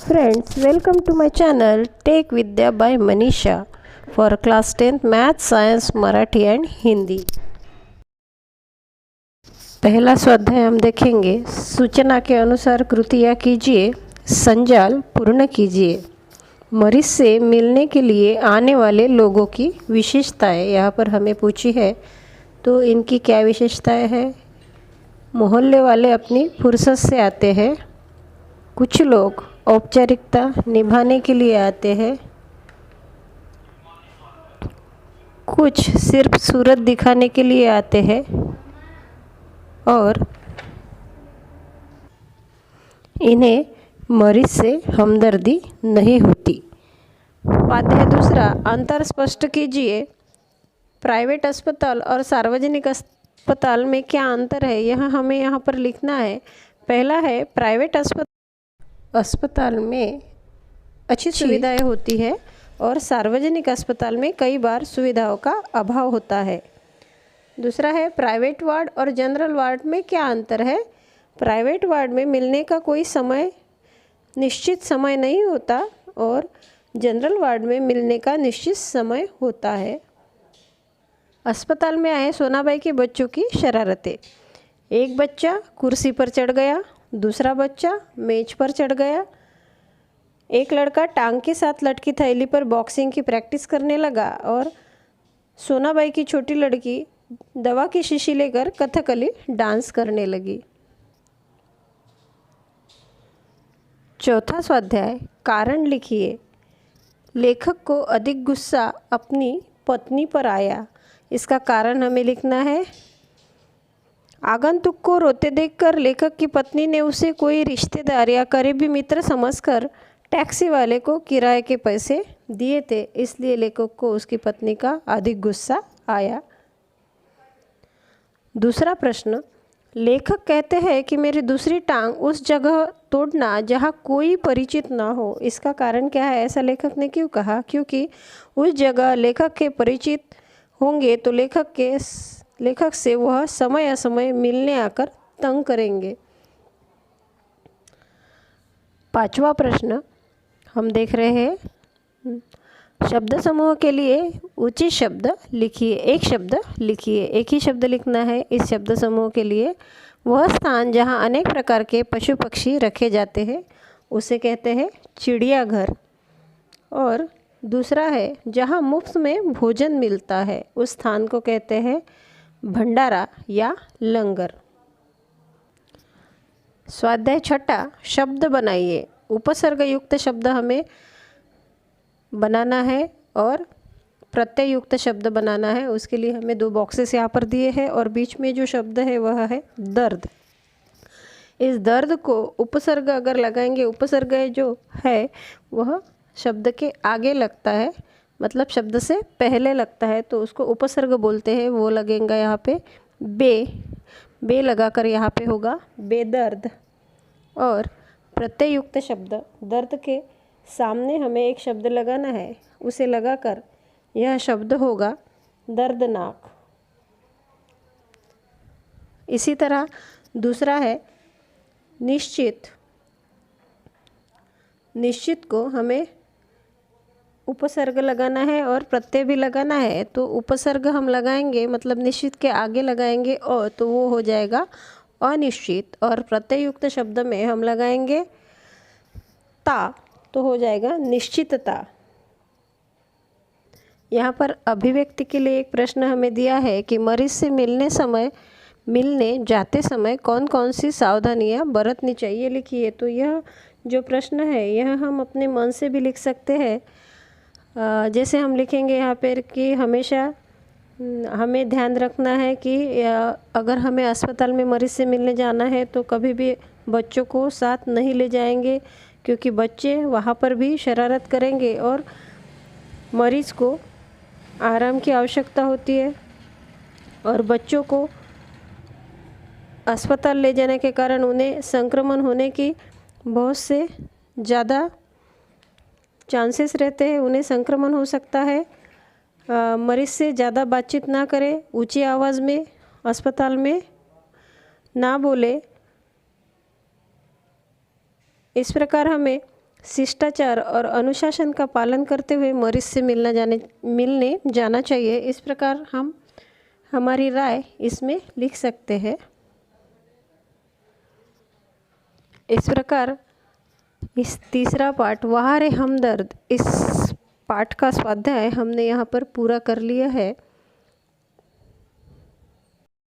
Friends, welcome to my channel Take Vidya by Manisha for class 10th Math, Science, Marathi and Hindi. पहला स्वाध्याय हम देखेंगे। सूचना के अनुसार कृतियाँ कीजिए, संजाल पूर्ण कीजिए। मरीज से मिलने के लिए आने वाले लोगों की विशेषताएं यहाँ पर हमें पूछी है, तो इनकी क्या विशेषताएं हैं। मोहल्ले वाले अपनी फुर्सत से आते हैं। कुछ लोग औपचारिकता निभाने के लिए आते हैं। कुछ सिर्फ सूरत दिखाने के लिए आते हैं और इन्हें मरीज से हमदर्दी नहीं होती। स्वाध्याय दूसरा, अंतर स्पष्ट कीजिए। प्राइवेट अस्पताल और सार्वजनिक अस्पताल में क्या अंतर है, यह हमें यहाँ पर लिखना है। पहला है, प्राइवेट अस्पताल में अच्छी सुविधाएं होती है और सार्वजनिक अस्पताल में कई बार सुविधाओं का अभाव होता है। दूसरा है, प्राइवेट वार्ड और जनरल वार्ड में क्या अंतर है। प्राइवेट वार्ड में मिलने का कोई निश्चित समय नहीं होता और जनरल वार्ड में मिलने का निश्चित समय होता है। अस्पताल में आए सोनाबाई के बच्चों की शरारतें। एक बच्चा कुर्सी पर चढ़ गया, दूसरा बच्चा मेज पर चढ़ गया। एक लड़का टांग के साथ लटकी थैली पर बॉक्सिंग की प्रैक्टिस करने लगा और सोनाबाई की छोटी लड़की दवा की शीशी लेकर कथकली डांस करने लगी। चौथा स्वाध्याय, कारण लिखिए। लेखक को अधिक गुस्सा अपनी पत्नी पर आया, इसका कारण हमें लिखना है। आगंतुक को रोते देखकर लेखक की पत्नी ने उसे कोई रिश्तेदार या करीबी मित्र समझकर टैक्सी वाले को किराए के पैसे दिए थे, इसलिए लेखक को उसकी पत्नी का अधिक गुस्सा आया। दूसरा प्रश्न, लेखक कहते हैं कि मेरी दूसरी टांग उस जगह तोड़ना जहाँ कोई परिचित ना हो, इसका कारण क्या है। ऐसा लेखक ने क्यों कहा, क्योंकि उस जगह लेखक के परिचित होंगे तो लेखक से वह समय असमय मिलने आकर तंग करेंगे। पांचवा प्रश्न हम देख रहे हैं, शब्द समूह के लिए उचित शब्द लिखिए। एक शब्द लिखिए, एक ही शब्द लिखना है इस शब्द समूह के लिए। वह स्थान जहाँ अनेक प्रकार के पशु पक्षी रखे जाते हैं उसे कहते हैं चिड़ियाघर। और दूसरा है, जहाँ मुफ्त में भोजन मिलता है उस स्थान को कहते हैं भंडारा या लंगर। स्वाध्याय छठा, शब्द बनाइए। उपसर्ग युक्त शब्द हमें बनाना है और प्रत्यय युक्त शब्द बनाना है। उसके लिए हमें 2 बॉक्सेस यहाँ पर दिए हैं और बीच में जो शब्द है वह है दर्द। इस दर्द को उपसर्ग अगर लगाएंगे, उपसर्ग जो है वह शब्द के आगे लगता है, मतलब शब्द से पहले लगता है, तो उसको उपसर्ग बोलते हैं। वो लगेगा यहाँ पे बे लगाकर यहाँ पे होगा बेदर्द। और प्रत्यय युक्त शब्द, दर्द के सामने हमें एक शब्द लगाना है, उसे लगाकर यह शब्द होगा दर्दनाक। इसी तरह दूसरा है निश्चित। निश्चित को हमें उपसर्ग लगाना है और प्रत्यय भी लगाना है, तो उपसर्ग हम लगाएंगे मतलब निश्चित के आगे लगाएंगे और तो वो हो जाएगा अनिश्चित। और प्रत्यय युक्त शब्द में हम लगाएंगे ता, तो हो जाएगा निश्चितता। यहाँ पर अभिव्यक्ति के लिए एक प्रश्न हमें दिया है कि मरीज से मिलने जाते समय कौन कौन सी सावधानियाँ बरतनी चाहिए, लिखिए। तो यह जो प्रश्न है यह हम अपने मन से भी लिख सकते हैं। जैसे हम लिखेंगे यहाँ पर कि हमेशा हमें ध्यान रखना है कि अगर हमें अस्पताल में मरीज से मिलने जाना है तो कभी भी बच्चों को साथ नहीं ले जाएंगे, क्योंकि बच्चे वहाँ पर भी शरारत करेंगे और मरीज को आराम की आवश्यकता होती है। और बच्चों को अस्पताल ले जाने के कारण उन्हें संक्रमण होने की बहुत से ज़्यादा चांसेस रहते हैं, उन्हें संक्रमण हो सकता है। मरीज से ज़्यादा बातचीत ना करें, ऊंची आवाज़ में अस्पताल में ना बोले। इस प्रकार हमें शिष्टाचार और अनुशासन का पालन करते हुए मरीज से मिलने जाना चाहिए। इस प्रकार हम हमारी राय इसमें लिख सकते हैं। इस प्रकार इस तीसरा पाठ वहाँ रे हमदर्द, इस पाठ का स्वाध्याय हमने यहाँ पर पूरा कर लिया है।